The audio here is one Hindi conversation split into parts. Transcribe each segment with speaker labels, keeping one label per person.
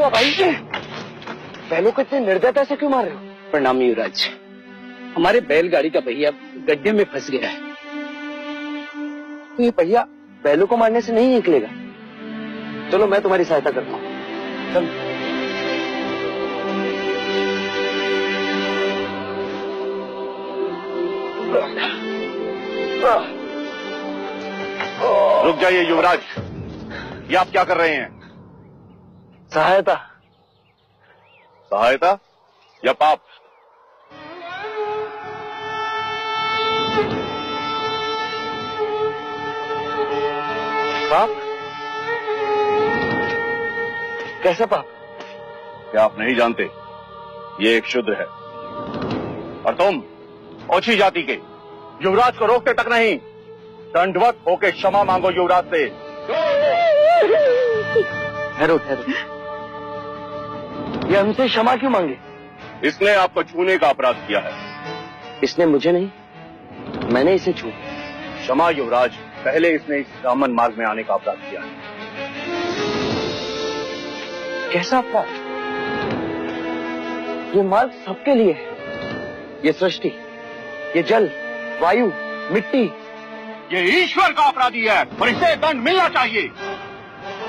Speaker 1: हुआ भाई? बैलों को इतने निर्दयता से क्यों मार रहे हो?
Speaker 2: प्रणाम युवराज, हमारे बैलगाड़ी का पहिया गड्ढे में फंस गया है।
Speaker 1: तो ये पहिया बैलों को मारने से नहीं निकलेगा। चलो मैं तुम्हारी सहायता करता हूँ। चल।
Speaker 3: रुक जाइए युवराज, ये आप क्या कर रहे हैं?
Speaker 1: सहायता।
Speaker 3: सहायता या पाप?
Speaker 1: पाप? कैसा पाप?
Speaker 3: क्या आप नहीं जानते? ये एक शूद्र है और तुम ओछी जाति के युवराज को रोकते तक नहीं, दंडवत होके क्षमा मांगो युवराज से।
Speaker 1: ठहरो ठहरो, ये हमसे क्षमा क्यों मांगे?
Speaker 3: इसने आपको छूने का अपराध किया है।
Speaker 1: इसने मुझे नहीं, मैंने इसे छू।
Speaker 3: क्षमा युवराज, पहले इसने इस ब्राह्मण मार्ग में आने का अपराध किया है।
Speaker 1: कैसा अपराध? ये मार्ग सबके लिए है। ये सृष्टि, ये जल, वायु, मिट्टी,
Speaker 3: ये ईश्वर का अपराधी है और इसे दंड मिलना चाहिए।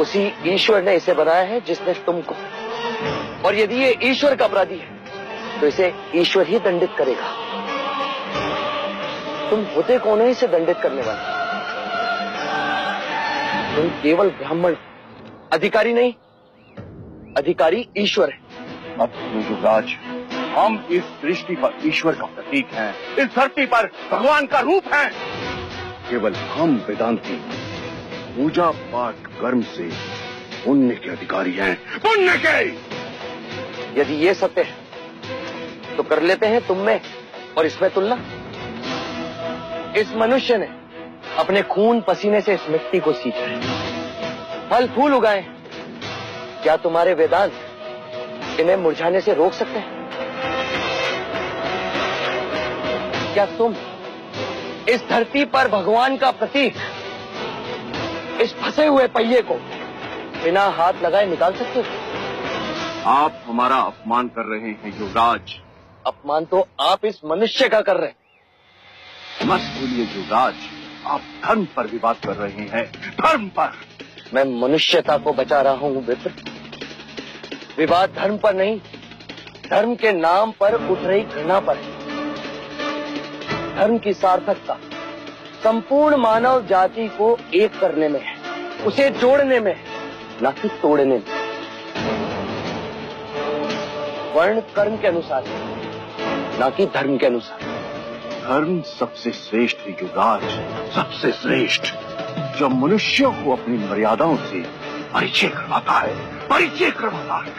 Speaker 1: उसी ईश्वर ने इसे बनाया है जिसने तुमको, और यदि ये ईश्वर का अपराधी है तो इसे ईश्वर ही दंडित करेगा। तुम होते कौन हो इसे दंडित करने वाले? तुम केवल ब्राह्मण, अधिकारी नहीं, अधिकारी ईश्वर है।
Speaker 3: मत युवराज, हम इस सृष्टि पर ईश्वर का प्रतीक हैं, इस धरती पर भगवान का रूप है। केवल हम वेदांती पूजा पाठ कर्म से पुण्य के अधिकारी हैं, पुण्य के।
Speaker 1: यदि ये सत्य है तो कर लेते हैं तुम में और इसमें तुलना। इस मनुष्य ने अपने खून पसीने से इस मिट्टी को सींचा है, फल फूल उगाए। क्या तुम्हारे वेदांत इन्हें मुरझाने से रोक सकते हैं? क्या तुम इस धरती पर भगवान का प्रतीक, इस फंसे हुए पहिए को बिना हाथ लगाए निकाल सकते हो?
Speaker 3: आप हमारा अपमान कर रहे हैं युवराज।
Speaker 1: अपमान तो आप इस मनुष्य का कर रहे हैं।
Speaker 3: मत भूलिए युवराज, आप धर्म पर विवाद कर रहे हैं, धर्म पर।
Speaker 1: मैं मनुष्यता को बचा रहा हूँ विप्र। विवाद धर्म पर नहीं, धर्म के नाम पर उठ रही घृणा पर है। धर्म की सार्थकता संपूर्ण मानव जाति को एक करने में है, उसे जोड़ने में है, न कि तोड़ने में। वर्ण कर्म के अनुसार, न कि धर्म के अनुसार।
Speaker 3: धर्म सबसे श्रेष्ठ है युवराज, सबसे श्रेष्ठ, जो मनुष्यों को अपनी मर्यादाओं से परिचय करवाता है, परिचय करवाता है।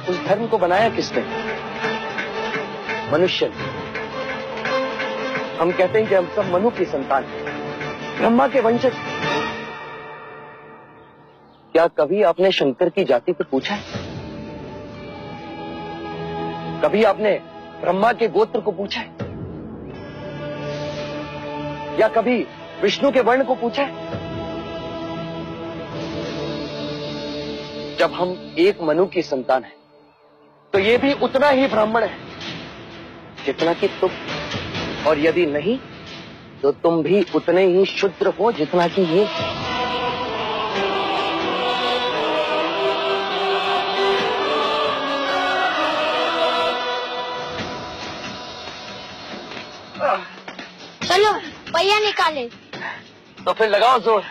Speaker 1: उस धर्म को बनाया किसने? मनुष्य ने। हम कहते हैं कि हम सब मनु की संतान हैं, ब्रह्मा के वंशज। क्या कभी आपने शंकर की जाति पर पूछा है? कभी आपने ब्रह्मा के गोत्र को पूछा है? या कभी विष्णु के वर्ण को पूछा है? जब हम एक मनु की संतान हैं, तो ये भी उतना ही ब्राह्मण है जितना कि तुम, और यदि नहीं तो तुम भी उतने ही शूद्र हो जितना कि ये।
Speaker 4: चलो पहिया निकाले।
Speaker 1: तो फिर लगाओ जोर।